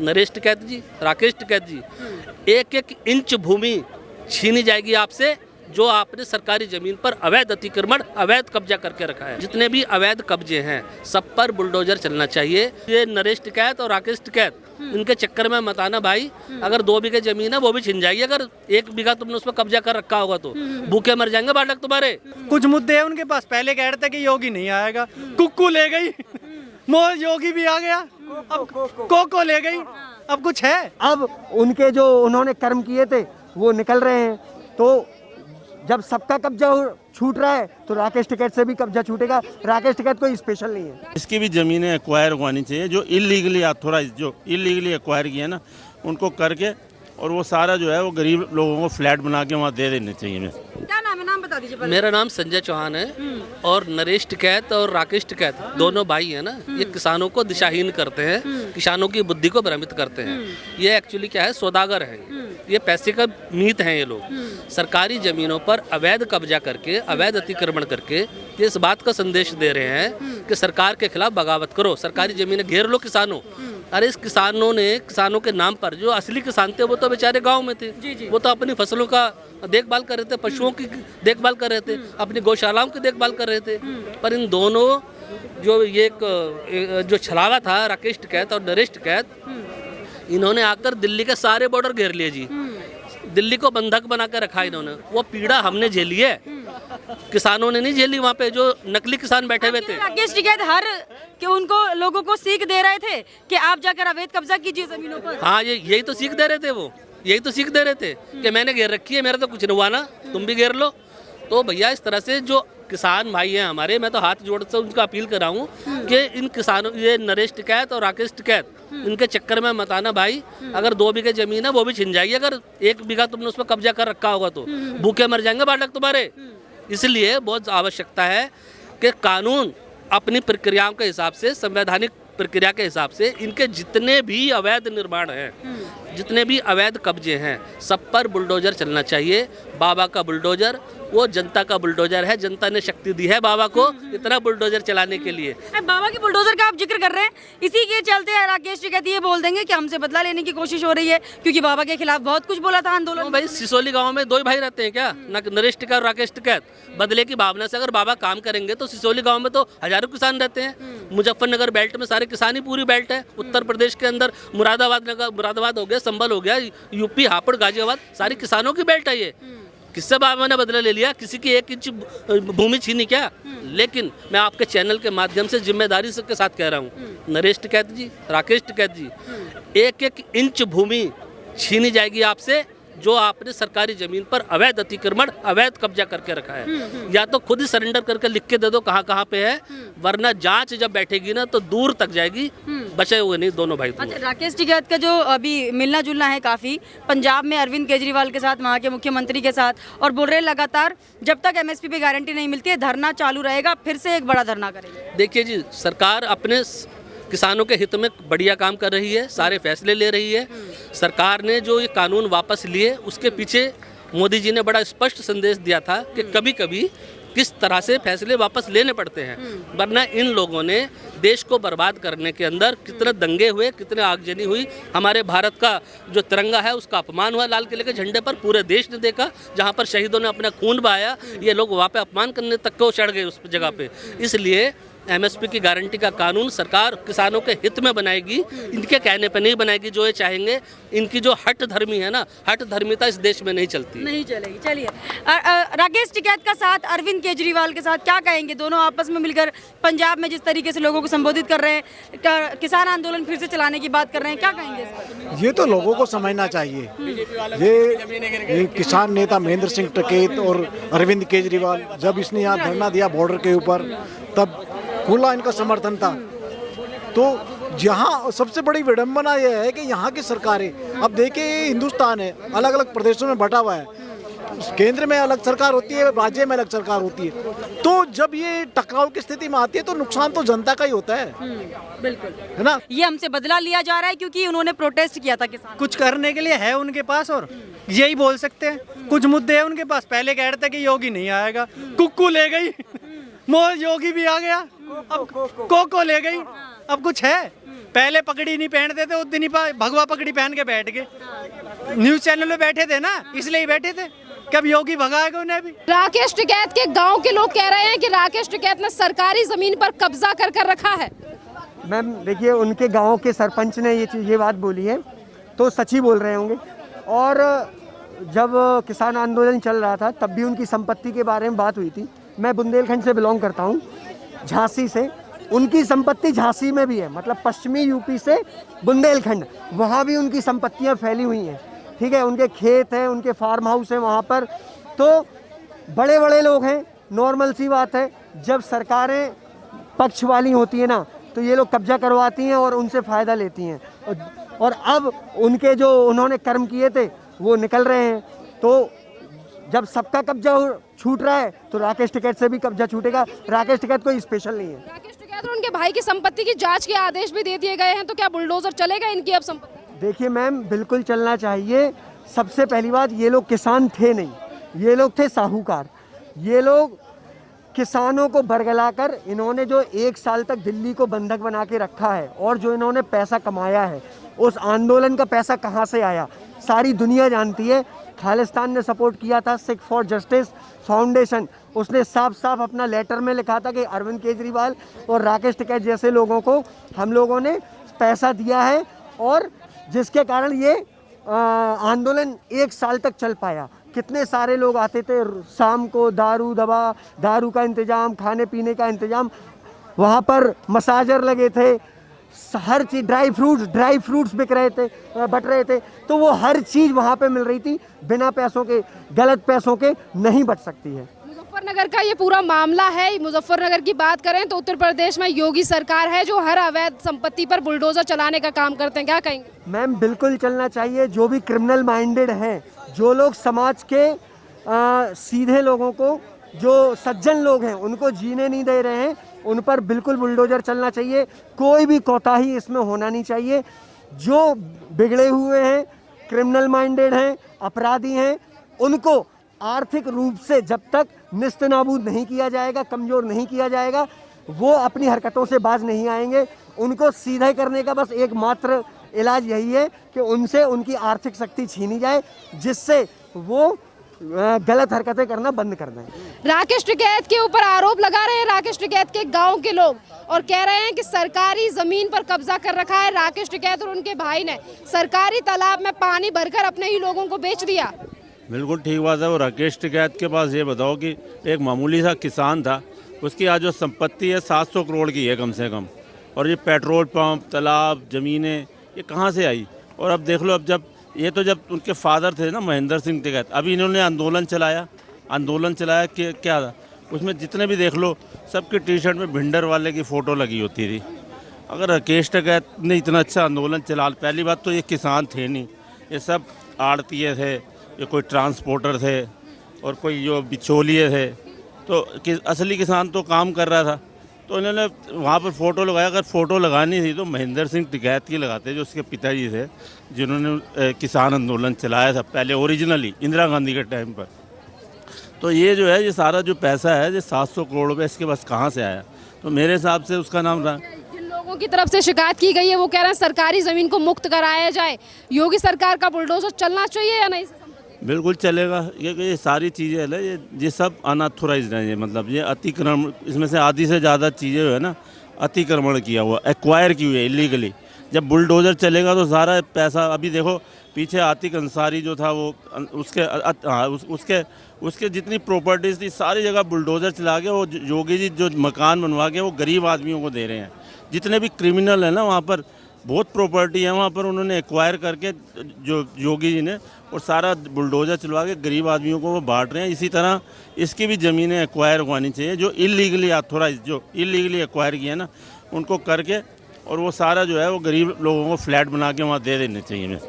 नरेश टिकैत जी, राकेश टिकैत जी, एक एक इंच भूमि छीनी जाएगी आपसे जो आपने सरकारी जमीन पर अवैध अतिक्रमण, अवैध कब्जा करके रखा है। जितने भी अवैध कब्जे हैं सब पर बुलडोजर चलना चाहिए। ये नरेश टिकैत और राकेश टिकैत, इनके चक्कर में मत आना भाई। अगर 2 बीघे जमीन है वो भी छिन जाएगी, अगर 1 बीघा तुमने उस पर कब्जा कर रखा होगा तो भूखे मर जाएंगे बालक तुम्हारे। कुछ मुद्दे हैं उनके पास, पहले कह रहे थे कि योगी नहीं आएगा, कुक्कू ले गई, मोह योगी भी आ गया, अब कोको ले गई, अब कुछ है। अब उनके जो उन्होंने कर्म किए थे वो निकल रहे हैं, तो जब सबका कब्जा छूट रहा है तो राकेश टिकैत से भी कब्जा छूटेगा। राकेश टिकैत कोई स्पेशल नहीं है। इसकी भी ज़मीनें एक्वायर होनी चाहिए, जो इलीगली ऑथोराइज, जो इलीगली एक्वायर किए ना उनको करके, और वो सारा जो है वो गरीब लोगों को फ्लैट बना के वहाँ दे देने चाहिए। क्या नाम है, नाम बता दीजिए। मेरा नाम संजय चौहान है और नरेश टिकैत और राकेश टिकैत दोनों भाई हैं ना, ये किसानों को दिशाहीन करते हैं, किसानों की बुद्धि को भ्रमित करते हैं। ये एक्चुअली क्या है, सौदागर है, ये पैसे का मीत हैं ये लोग। सरकारी जमीनों पर अवैध कब्जा करके, अवैध अतिक्रमण करके ये इस बात का संदेश दे रहे हैं कि सरकार के खिलाफ बगावत करो, सरकारी जमीनें घेर लो किसानों। अरे इस किसानों के नाम पर जो असली किसान थे वो तो बेचारे गांव में थे, वो तो अपनी फसलों का देखभाल कर रहे थे, पशुओं की देखभाल कर रहे थे, अपनी गौशालाओं की देखभाल कर रहे थे। पर इन दोनों जो छलावा था राकेश टिकैत और नरेश टिकैत, इन्होंने आकर दिल्ली के सारे बॉर्डर घेर लिए जी, दिल्ली को बंधक बना कर रखा इन्होंने। वो पीड़ा हमने झेली है, किसानों ने नहीं झेली। वहाँ पे जो नकली किसान बैठे हुए थे, राकेश टिकैत कि उनको लोगों को सीख दे रहे थे कि आप जाकर अवैध कब्जा कीजिए जमीनों पर। हाँ, यही तो सीख दे रहे थे, वो यही तो सीख दे रहे थे कि मैंने घेर रखी है, मेरा तो कुछ नहीं हुआ ना, तुम भी घेर लो। तो भैया इस तरह से जो किसान भाई हैं हमारे, मैं तो हाथ जोड़ से उनका अपील कर रहा हूँ कि इन किसानों, ये नरेश टिकैत और राकेश टिकैत, इनके चक्कर में मत आना भाई। अगर 2 बीघे जमीन है वो भी छिन जाएगी, अगर 1 बीघा तुमने उस पर कब्जा कर रखा होगा तो भूखे मर जाएंगे बालक तुम्हारे। इसलिए बहुत आवश्यकता है कि कानून अपनी प्रक्रियाओं के हिसाब से, संवैधानिक प्रक्रिया के हिसाब से, इनके जितने भी अवैध निर्माण हैं, जितने भी अवैध कब्जे हैं, सब पर बुलडोजर चलना चाहिए। बाबा का बुलडोजर वो जनता का बुलडोजर है, जनता ने शक्ति दी है बाबा को इतना बुलडोजर चलाने के लिए। बाबा के बुलडोजर का आप जिक्र कर रहे हैं, इसी के चलते राकेश टिकैत ये बोल देंगे कि हमसे बदला लेने की कोशिश हो रही है, क्योंकि बाबा के खिलाफ बहुत कुछ बोला था आंदोलन। तो भाई सिसोली गांव में 2 ही भाई रहते हैं क्या, नरेश टिकैत और राकेश टिकैत? बदले की भावना से अगर बाबा काम करेंगे तो सिसोली गांव में तो हजारों किसान रहते हैं। मुजफ्फरनगर बेल्ट में सारे किसान ही पूरी बेल्ट है। उत्तर प्रदेश के अंदर मुरादाबाद हो गया, संभल हो गया, यूपी हापुड़ गाजियाबाद, सारी किसानों की बेल्ट है ये। किससे बाबा ने बदला ले लिया? किसी की 1 इंच भूमि छीनी क्या? लेकिन मैं आपके चैनल के माध्यम से जिम्मेदारी के साथ कह रहा हूँ, नरेश टिकैत जी, राकेश टिकैत जी, एक एक इंच भूमि छीनी जाएगी आपसे जो आपने सरकारी जमीन पर अवैध अतिक्रमण, अवैध कब्जा करके रखा है। या तो खुद ही सरेंडर करके लिख के दे दो कहाँ पे है, वरना जांच जब बैठेगी ना तो दूर तक जाएगी, बचे हुए नहीं दोनों भाई। अच्छा, राकेश टिकैत का जो अभी मिलना जुलना है काफ़ी पंजाब में अरविंद केजरीवाल के साथ, वहाँ के मुख्यमंत्री के साथ, और बोल रहे लगातार जब तक एमएसपी पे गारंटी नहीं मिलती है धरना चालू रहेगा, फिर से एक बड़ा धरना करेगा। देखिए जी, सरकार अपने किसानों के हित में बढ़िया काम कर रही है, सारे फैसले ले रही है। सरकार ने जो ये कानून वापस लिए उसके पीछे मोदी जी ने बड़ा स्पष्ट संदेश दिया था कि कभी कभी किस तरह से फैसले वापस लेने पड़ते हैं, वरना इन लोगों ने देश को बर्बाद करने के अंदर कितने दंगे हुए, कितने आगजनी हुई। हमारे भारत का जो तिरंगा है उसका अपमान हुआ लाल किले के झंडे पर, पूरे देश ने देखा। जहां पर शहीदों ने अपना खून बहाया, ये लोग वहाँ पे अपमान करने तक को चढ़ गए उस जगह पे। इसलिए एमएसपी की गारंटी का कानून सरकार किसानों के हित में बनाएगी, इनके कहने पे नहीं बनाएगी जो ये चाहेंगे। इनकी जो हट धर्मी है ना, हट धर्मिता इस देश में नहीं चलती, नहीं चलेगी। चलिए, राकेश टिकैत का साथ अरविंद केजरीवाल के साथ क्या कहेंगे? दोनों आपस में मिलकर पंजाब में जिस तरीके से लोगों को संबोधित कर रहे हैं, किसान आंदोलन फिर से चलाने की बात कर रहे हैं, क्या कहेंगे इस पर? ये तो लोगों को समझना चाहिए। ये किसान नेता महेंद्र सिंह टिकैत और अरविंद केजरीवाल, जब इसने यहाँ धरना दिया बॉर्डर के ऊपर, तब खुला इनका समर्थन था। तो यहाँ सबसे बड़ी विडंबना यह है कि यहाँ की सरकारें, अब देखिए हिंदुस्तान है, अलग अलग प्रदेशों में बटा हुआ है, केंद्र में अलग सरकार होती है, राज्य में अलग सरकार होती है। तो जब ये टकराव की स्थिति में आती है तो नुकसान तो जनता का ही होता है। बिल्कुल, है ना? ये हमसे बदला लिया जा रहा है क्योंकि उन्होंने प्रोटेस्ट किया था किसान। कुछ करने के लिए है उनके पास और यही बोल सकते हैं। कुछ मुद्दे हैं उनके पास, पहले कह रहे थे कि योगी नहीं आएगा, कुक्कू ले गई, मोह योगी भी आ गया, अब कोको ले गई, अब कुछ है। पहले पगड़ी नहीं पहनते थे, उस दिन ही भगवा पगड़ी पहन के बैठ गए। न्यूज चैनल पे बैठे थे ना, इसलिए ही बैठे थे। कब योगी भगाएगा उन्हें भी? राकेश टिकैत के गांव के लोग कह रहे हैं कि राकेश टिकैत ने सरकारी जमीन पर कब्जा कर रखा है। मैम देखिए, उनके गांव के सरपंच ने ये बात बोली है तो सच ही बोल रहे होंगे। और जब किसान आंदोलन चल रहा था तब भी उनकी संपत्ति के बारे में बात हुई थी। मैं बुंदेलखंड से बिलोंग करता हूँ, झांसी से। उनकी संपत्ति झांसी में भी है, मतलब पश्चिमी यूपी से बुंदेलखंड, वहाँ भी उनकी संपत्तियाँ फैली हुई हैं। ठीक है, उनके खेत हैं, उनके फार्म हाउस हैं वहाँ पर। तो बड़े बड़े लोग हैं, नॉर्मल सी बात है। जब सरकारें पक्ष वाली होती है ना तो ये लोग कब्जा करवाती हैं और उनसे फ़ायदा लेती हैं। और अब उनके जो उन्होंने कर्म किए थे वो निकल रहे हैं। तो जब सबका कब्जा छूट रहा है तो राकेश टिकैत से भी कब्जा छूटेगा। राकेश टिकैत कोई स्पेशल नहीं है। राकेश टिकैत और उनके भाई की संपत्ति की जांच के आदेश भी दे दिए गए हैं, तो क्या बुलडोजर चलेगा इनकी अब संपत्ति? देखिए मैम, बिल्कुल चलना चाहिए। सबसे पहली बात, ये लोग किसान थे नहीं, ये लोग थे साहूकार। ये लोग किसानों को बरगलाकर इन्होंने जो 1 साल तक दिल्ली को बंधक बना के रखा है और जो इन्होंने पैसा कमाया है, उस आंदोलन का पैसा कहाँ से आया सारी दुनिया जानती है। खालिस्तान ने सपोर्ट किया था, सिख फॉर जस्टिस फाउंडेशन, उसने साफ साफ अपना लेटर में लिखा था कि अरविंद केजरीवाल और राकेश टिकैत जैसे लोगों को हम लोगों ने पैसा दिया है, और जिसके कारण ये आंदोलन 1 साल तक चल पाया। कितने सारे लोग आते थे शाम को, दारू का इंतज़ाम, खाने पीने का इंतज़ाम, वहाँ पर मसाजर लगे थे, हर चीज़, ड्राई फ्रूट्स बट रहे थे। तो वो हर चीज़ वहाँ पे मिल रही थी, बिना पैसों के, गलत पैसों के नहीं बच सकती है। मुजफ्फरनगर का ये पूरा मामला है। मुजफ्फरनगर की बात करें तो उत्तर प्रदेश में योगी सरकार है जो हर अवैध संपत्ति पर बुलडोजर चलाने का काम करते हैं। क्या कहेंगे? मैम बिल्कुल चलना चाहिए। जो भी क्रिमिनल माइंडेड हैं, जो लोग समाज के सीधे लोगों को, जो सज्जन लोग हैं, उनको जीने नहीं दे रहे हैं, उन पर बिल्कुल बुलडोजर चलना चाहिए। कोई भी कोताही इसमें होना नहीं चाहिए। जो बिगड़े हुए हैं, क्रिमिनल माइंडेड हैं, अपराधी हैं, उनको आर्थिक रूप से जब तक निस्तनाबूद नहीं किया जाएगा, कमज़ोर नहीं किया जाएगा, वो अपनी हरकतों से बाज नहीं आएंगे। उनको सीधा करने का बस एकमात्र इलाज यही है कि उनसे उनकी आर्थिक शक्ति छीनी जाए, जिससे वो गलत हरकतें करना बंद कर दें। राकेश टिकैत के ऊपर आरोप लगा रहे हैं राकेश टिकैत के गांव के लोग, और कह रहे हैं कि सरकारी जमीन पर कब्जा कर रखा है राकेश टिकैत और उनके भाई ने। सरकारी तालाब में पानी भरकर अपने ही लोगों को बेच दिया। बिल्कुल ठीक बात है। वो राकेश टिकैत के पास ये बताओ कि एक मामूली सा किसान था, उसकी आज जो संपत्ति है 700 करोड़ की है कम से कम। और ये पेट्रोल पंप, तालाब, ज़मीनें, ये कहाँ से आई? और अब देख लो, अब जब उनके फादर थे ना, महेंद्र सिंह टिकैत, अभी इन्होंने आंदोलन चलाया कि क्या था उसमें, जितने भी देख लो सबके टी शर्ट में भिंडर वाले की फ़ोटो लगी होती थी। अगर राकेश टिकैत ने इतना अच्छा आंदोलन चला, पहली बात तो ये किसान थे नहीं, ये सब आड़तीये थे, ये कोई ट्रांसपोर्टर थे और कोई जो बिचौलिए थे। तो असली किसान तो काम कर रहा था, तो इन्होंने वहाँ पर फ़ोटो लगाया। अगर फ़ोटो लगानी थी तो महेंद्र सिंह टिकैत की लगाते, जो उसके पिताजी थे, जिन्होंने किसान आंदोलन चलाया था पहले ओरिजिनली इंदिरा गांधी के टाइम पर। तो ये जो है, ये सारा जो पैसा है, ये 700 करोड़ रुपये इसके पास कहाँ से आया? तो मेरे हिसाब से उसका नाम रहा। जिन लोगों की तरफ से शिकायत की गई है वो कह रहे हैं सरकारी ज़मीन को मुक्त कराया जाए। योगी सरकार का बुलडोजर चलना चाहिए या नहीं? बिल्कुल चलेगा। ये सारी चीज़ें है, ये सब अनऑथोराइज्ड हैं। ये मतलब ये अतिक्रमण, इसमें से आधी से ज़्यादा चीज़ें जो है ना, अतिक्रमण किया हुआ, एक्वायर की हुई है इलीगली। जब बुलडोज़र चलेगा तो सारा पैसा, अभी देखो पीछे आतिक अंसारी जो था, वो उसके जितनी प्रॉपर्टीज़ थी सारी जगह बुलडोज़र चला के वो योगी जी जो मकान बनवा के वो गरीब आदमियों को दे रहे हैं। जितने भी क्रिमिनल हैं ना, वहाँ पर बहुत प्रॉपर्टी है, वहाँ पर उन्होंने एक्वायर करके जो योगी जी ने, और सारा बुलडोज़र चलवा के गरीब आदमियों को वो बांट रहे हैं। इसी तरह इसकी भी ज़मीनें एक्वायर होनी चाहिए, जो इलीगली एक्वायर किए हैं ना, उनको करके, और वो सारा जो है वो गरीब लोगों को फ्लैट बना के वहाँ दे देने चाहिए।